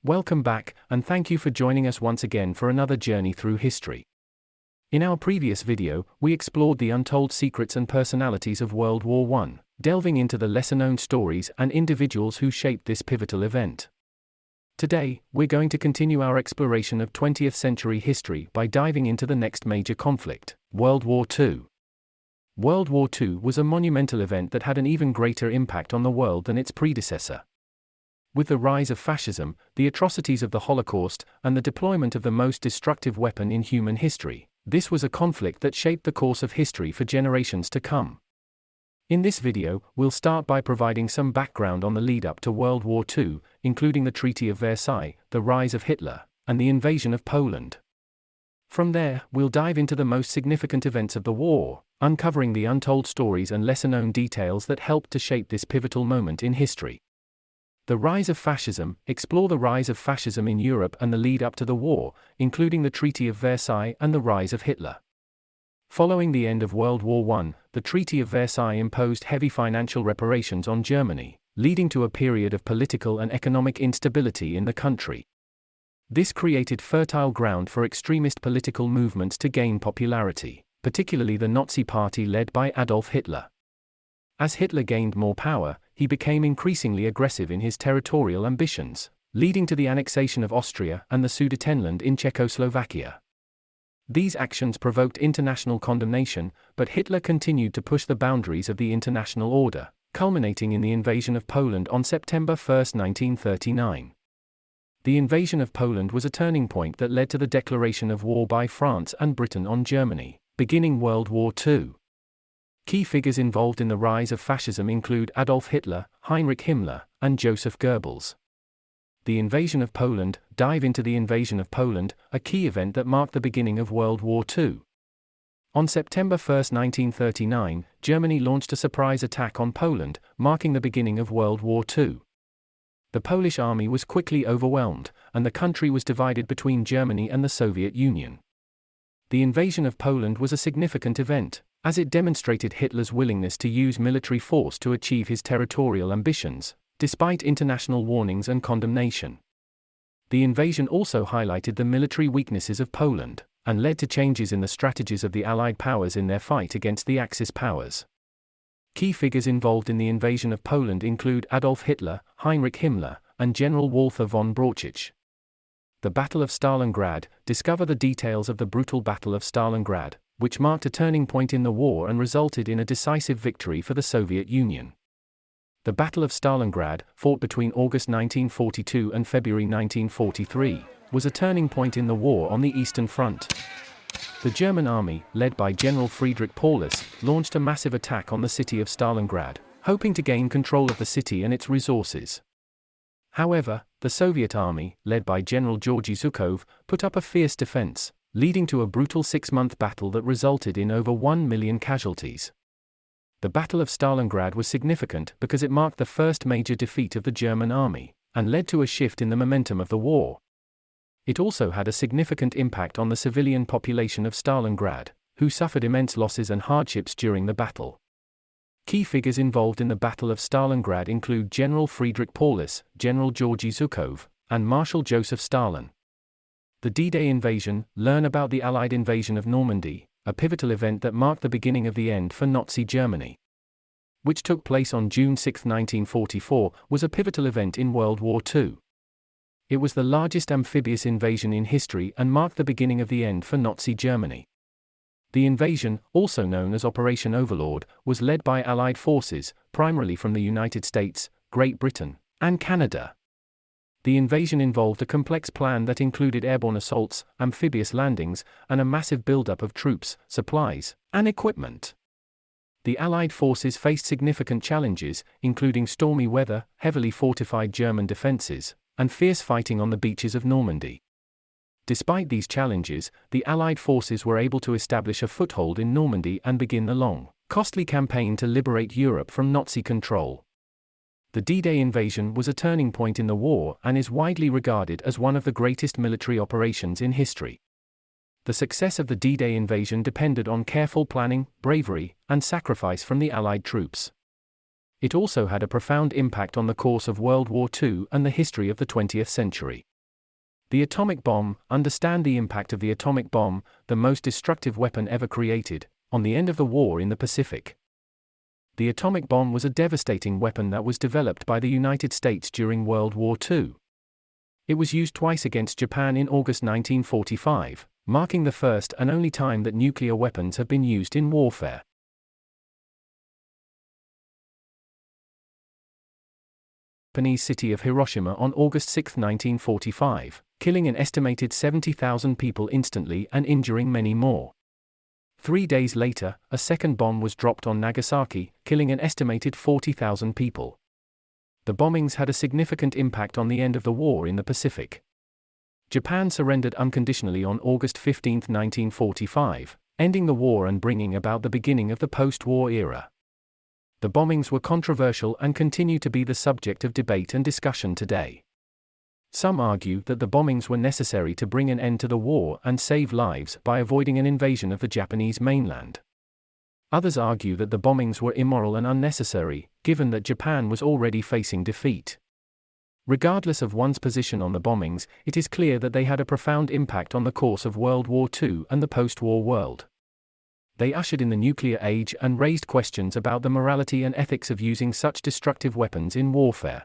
Welcome back, and thank you for joining us once again for another journey through history. In our previous video, we explored the untold secrets and personalities of World War I, delving into the lesser-known stories and individuals who shaped this pivotal event. Today, we're going to continue our exploration of 20th century history by diving into the next major conflict, World War II. World War II was a monumental event that had an even greater impact on the world than its predecessor. With the rise of fascism, the atrocities of the Holocaust, and the deployment of the most destructive weapon in human history, this was a conflict that shaped the course of history for generations to come. In this video, we'll start by providing some background on the lead-up to World War II, including the Treaty of Versailles, the rise of Hitler, and the invasion of Poland. From there, we'll dive into the most significant events of the war, uncovering the untold stories and lesser-known details that helped to shape this pivotal moment in history. The rise of fascism. Explore the rise of fascism in Europe and the lead-up to the war, including the Treaty of Versailles and the rise of Hitler. Following the end of World War I, the Treaty of Versailles imposed heavy financial reparations on Germany, leading to a period of political and economic instability in the country. This created fertile ground for extremist political movements to gain popularity, particularly the Nazi Party led by Adolf Hitler. As Hitler gained more power, he became increasingly aggressive in his territorial ambitions, leading to the annexation of Austria and the Sudetenland in Czechoslovakia. These actions provoked international condemnation, but Hitler continued to push the boundaries of the international order, culminating in the invasion of Poland on September 1, 1939. The invasion of Poland was a turning point that led to the declaration of war by France and Britain on Germany, beginning World War II. Key figures involved in the rise of fascism include Adolf Hitler, Heinrich Himmler, and Joseph Goebbels. The invasion of Poland. Dive into the invasion of Poland, a key event that marked the beginning of World War II. On September 1, 1939, Germany launched a surprise attack on Poland, marking the beginning of World War II. The Polish army was quickly overwhelmed, and the country was divided between Germany and the Soviet Union. The invasion of Poland was a significant event, as it demonstrated Hitler's willingness to use military force to achieve his territorial ambitions, despite international warnings and condemnation. The invasion also highlighted the military weaknesses of Poland, and led to changes in the strategies of the Allied powers in their fight against the Axis powers. Key figures involved in the invasion of Poland include Adolf Hitler, Heinrich Himmler, and General Walther von Brauchitsch. The Battle of Stalingrad. Discover the details of the brutal Battle of Stalingrad, which marked a turning point in the war and resulted in a decisive victory for the Soviet Union. The Battle of Stalingrad, fought between August 1942 and February 1943, was a turning point in the war on the Eastern Front. The German army, led by General Friedrich Paulus, launched a massive attack on the city of Stalingrad, hoping to gain control of the city and its resources. However, the Soviet army, led by General Georgy Zhukov, put up a fierce defense, leading to a brutal six-month battle that resulted in over 1 million casualties. The Battle of Stalingrad was significant because it marked the first major defeat of the German army, and led to a shift in the momentum of the war. It also had a significant impact on the civilian population of Stalingrad, who suffered immense losses and hardships during the battle. Key figures involved in the Battle of Stalingrad include General Friedrich Paulus, General Georgy Zhukov, and Marshal Joseph Stalin. The D-Day invasion. Learn about the Allied invasion of Normandy, a pivotal event that marked the beginning of the end for Nazi Germany. Which took place on June 6, 1944, was a pivotal event in World War II. It was the largest amphibious invasion in history and marked the beginning of the end for Nazi Germany. The invasion, also known as Operation Overlord, was led by Allied forces, primarily from the United States, Great Britain, and Canada. The invasion involved a complex plan that included airborne assaults, amphibious landings, and a massive buildup of troops, supplies, and equipment. The Allied forces faced significant challenges, including stormy weather, heavily fortified German defenses, and fierce fighting on the beaches of Normandy. Despite these challenges, the Allied forces were able to establish a foothold in Normandy and begin the long, costly campaign to liberate Europe from Nazi control. The D-Day invasion was a turning point in the war and is widely regarded as one of the greatest military operations in history. The success of the D-Day invasion depended on careful planning, bravery, and sacrifice from the Allied troops. It also had a profound impact on the course of World War II and the history of the 20th century. The atomic bomb. Understand the impact of the atomic bomb, the most destructive weapon ever created, on the end of the war in the Pacific. The atomic bomb was a devastating weapon that was developed by the United States during World War II. It was used twice against Japan in August 1945, marking the first and only time that nuclear weapons have been used in warfare. Japanese city of Hiroshima on August 6, 1945, killing an estimated 70,000 people instantly and injuring many more. 3 days later, a second bomb was dropped on Nagasaki, killing an estimated 40,000 people. The bombings had a significant impact on the end of the war in the Pacific. Japan surrendered unconditionally on August 15, 1945, ending the war and bringing about the beginning of the post-war era. The bombings were controversial and continue to be the subject of debate and discussion today. Some argue that the bombings were necessary to bring an end to the war and save lives by avoiding an invasion of the Japanese mainland. Others argue that the bombings were immoral and unnecessary, given that Japan was already facing defeat. Regardless of one's position on the bombings, it is clear that they had a profound impact on the course of World War II and the post-war world. They ushered in the nuclear age and raised questions about the morality and ethics of using such destructive weapons in warfare.